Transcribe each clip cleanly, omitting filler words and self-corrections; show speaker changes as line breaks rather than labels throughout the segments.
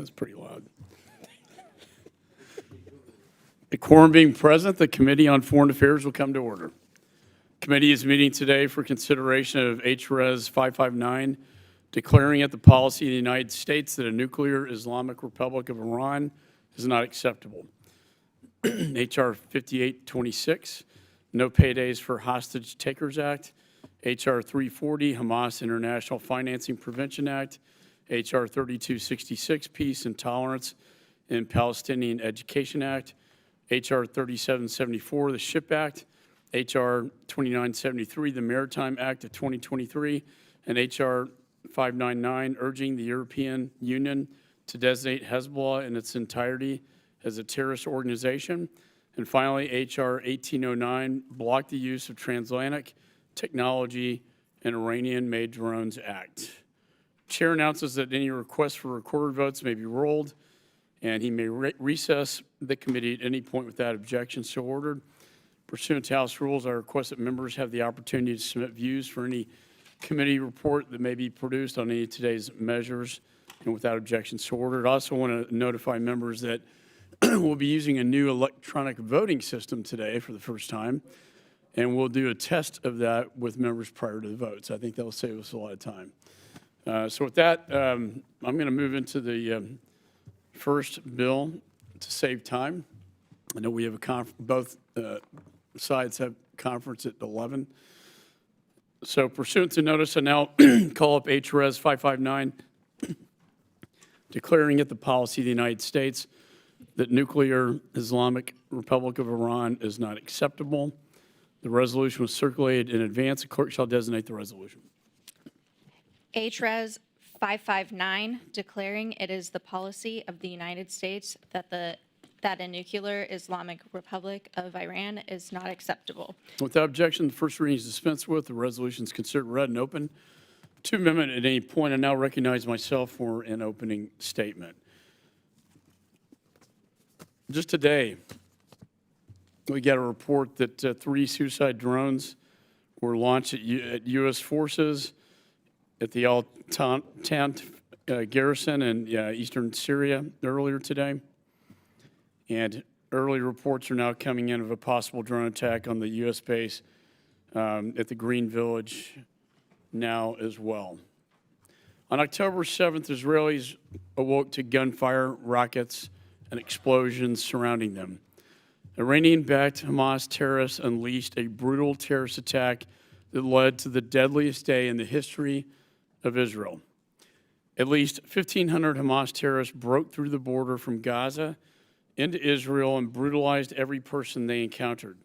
That's pretty loud. The quorum being present, the Committee on Foreign Affairs will come to order. Committee is meeting today for consideration of HRES 559, declaring it the policy of the United States that a nuclear Islamic Republic of Iran is not acceptable. HR 5826, No Paydays for Hostage Takers Act. HR 340, Hamas International Financing Prevention Act. HR 3266, Peace and Tolerance in Palestinian Education Act. HR 3774, the SHIP Act. HR 2973, the Maritime Act of 2023, and HR 599, urging the European Union to designate Hezbollah in its entirety as a terrorist organization. And finally, HR 1809, block the use of transatlantic technology and Iranian-made drones act. Chair announces that any requests for recorded votes may be rolled, and he may recess the committee at any point without objection. So ordered. Pursuant to House rules, I request that members have the opportunity to submit views for any committee report that may be produced on any of today's measures, and without objection, so ordered. I also want to notify members that we'll be using a new electronic voting system today for the first time, and we'll do a test of that with members prior to the votes. I think that'll save us a lot of time. So with that, I'm going to move into the first bill to save time. I know we have both sides have conference at 11. So pursuant to notice, I now call up HRES 559, declaring it the policy of the United States that nuclear Islamic Republic of Iran is not acceptable. The resolution was circulated in advance. The clerk shall designate the resolution.
HRES 559, declaring it is the policy of the United States that a nuclear Islamic Republic of Iran is not acceptable.
Without objection, the first reading is dispensed with. The resolution is considered read and open. To amendment at any point. I now recognize myself for an opening statement. Just today, we got a report that 3 suicide drones were launched at U.S. forces at the Al-Tant garrison in eastern Syria earlier today. And early reports are now coming in of a possible drone attack on the U.S. base at the Green Village now as well. On October 7th, Israelis awoke to gunfire, rockets, and explosions surrounding them. Iranian-backed Hamas terrorists unleashed a brutal terrorist attack that led to the deadliest day in the history of Israel. At least 1,500 Hamas terrorists broke through the border from Gaza into Israel and brutalized every person they encountered.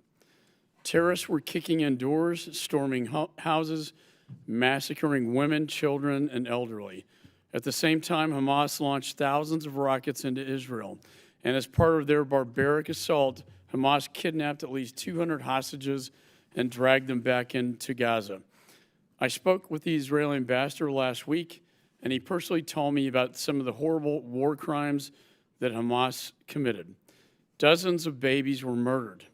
Terrorists were kicking in doors, storming houses, massacring women, children, and elderly. At the same time, Hamas launched thousands of rockets into Israel. And as part of their barbaric assault, Hamas kidnapped at least 200 hostages and dragged them back into Gaza. I spoke with the Israeli ambassador last week, and he personally told me about some of the horrible war crimes that Hamas committed. Dozens of babies were murdered.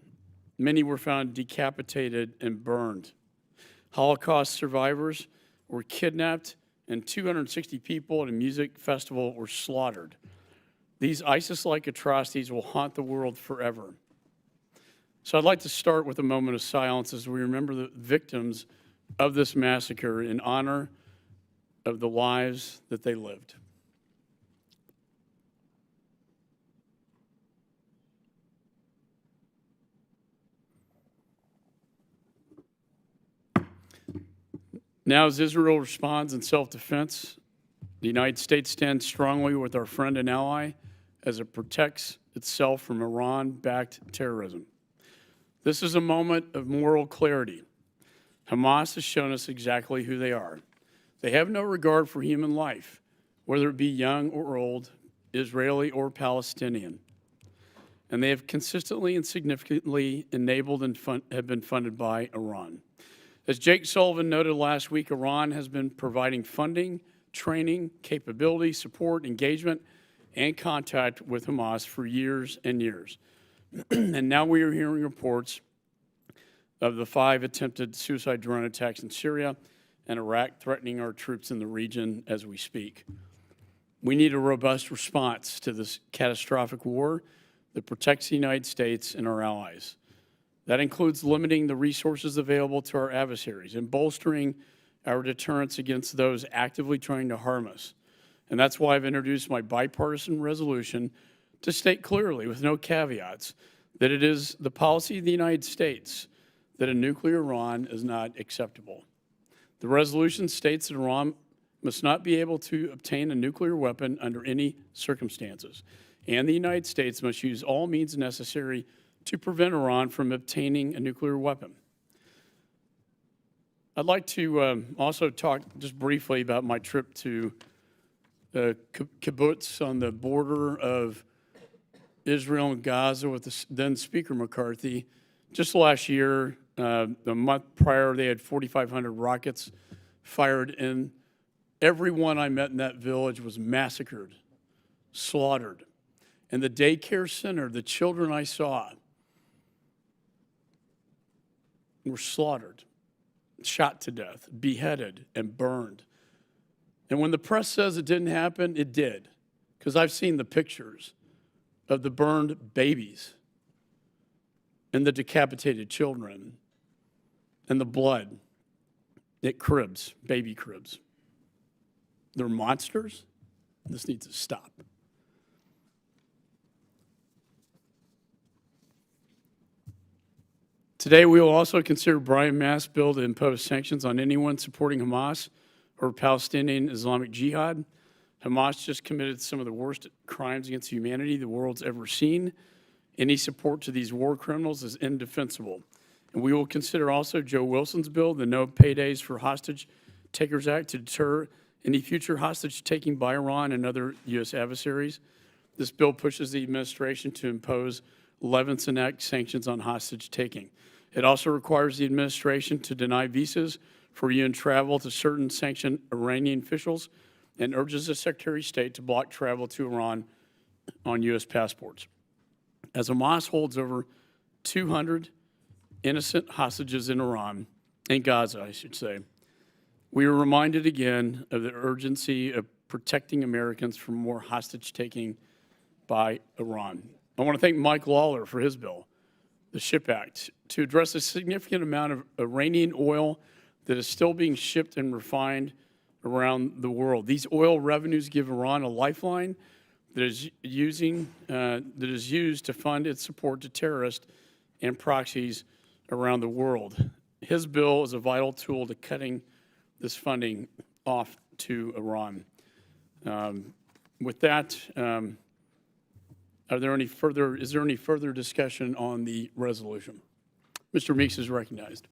Many were found decapitated and burned. Holocaust survivors were kidnapped, and 260 people at a music festival were slaughtered. These ISIS-like atrocities will haunt the world forever. So I'd like to start with a moment of silence as we remember the victims of this massacre in honor of the lives that they lived. Now, as Israel responds in self-defense, the United States stands strongly with our friend and ally as it protects itself from Iran-backed terrorism. This is a moment of moral clarity. Hamas has shown us exactly who they are. They have no regard for human life, whether it be young or old, Israeli or Palestinian. And they have consistently and significantly enabled and have been funded by Iran. As Jake Sullivan noted last week, Iran has been providing funding, training, capability, support, engagement, and contact with Hamas for years and years. And now we are hearing reports of the 5 attempted suicide drone attacks in Syria and Iraq threatening our troops in the region as we speak. We need a robust response to this catastrophic war that protects the United States and our allies. That includes limiting the resources available to our adversaries and bolstering our deterrence against those actively trying to harm us. And that's why I've introduced my bipartisan resolution to state clearly, with no caveats, that it is the policy of the United States that a nuclear Iran is not acceptable. The resolution states that Iran must not be able to obtain a nuclear weapon under any circumstances, and the United States must use all means necessary to prevent Iran from obtaining a nuclear weapon. I'd like to also talk just briefly about my trip to the kibbutz on the border of Israel and Gaza with the then Speaker McCarthy. Just last year, the month prior, they had 4,500 rockets fired in. Everyone I met in that village was massacred, slaughtered. And the daycare center, the children I saw were slaughtered, shot to death, beheaded, and burned. And when the press says it didn't happen, it did, because I've seen the pictures of the burned babies and the decapitated children and the blood at cribs, baby cribs. They're monsters. This needs to stop. Today, we will also consider Brian Mast's bill to impose sanctions on anyone supporting Hamas or Palestinian Islamic Jihad. Hamas just committed some of the worst crimes against humanity the world's ever seen. Any support to these war criminals is indefensible. And we will consider also Joe Wilson's bill, the No Paydays for Hostage Takers Act, to deter any future hostage taking by Iran and other U.S. adversaries. This bill pushes the administration to impose Levinson Act sanctions on hostage taking. It also requires the administration to deny visas for UN travel to certain sanctioned Iranian officials and urges the Secretary of State to block travel to Iran on U.S. passports. As Hamas holds over 200 innocent hostages in Iran, in Gaza, I should say, we are reminded again of the urgency of protecting Americans from more hostage-taking by Iran. I want to thank Mike Lawler for his bill, the SHIP Act, to address a significant amount of Iranian oil that is still being shipped and refined around the world. These oil revenues give Iran a lifeline that is used to fund its support to terrorists and proxies around the world. His bill is a vital tool to cutting this funding off to Iran. With that, is there any further discussion on the resolution? Mr. Meeks is recognized.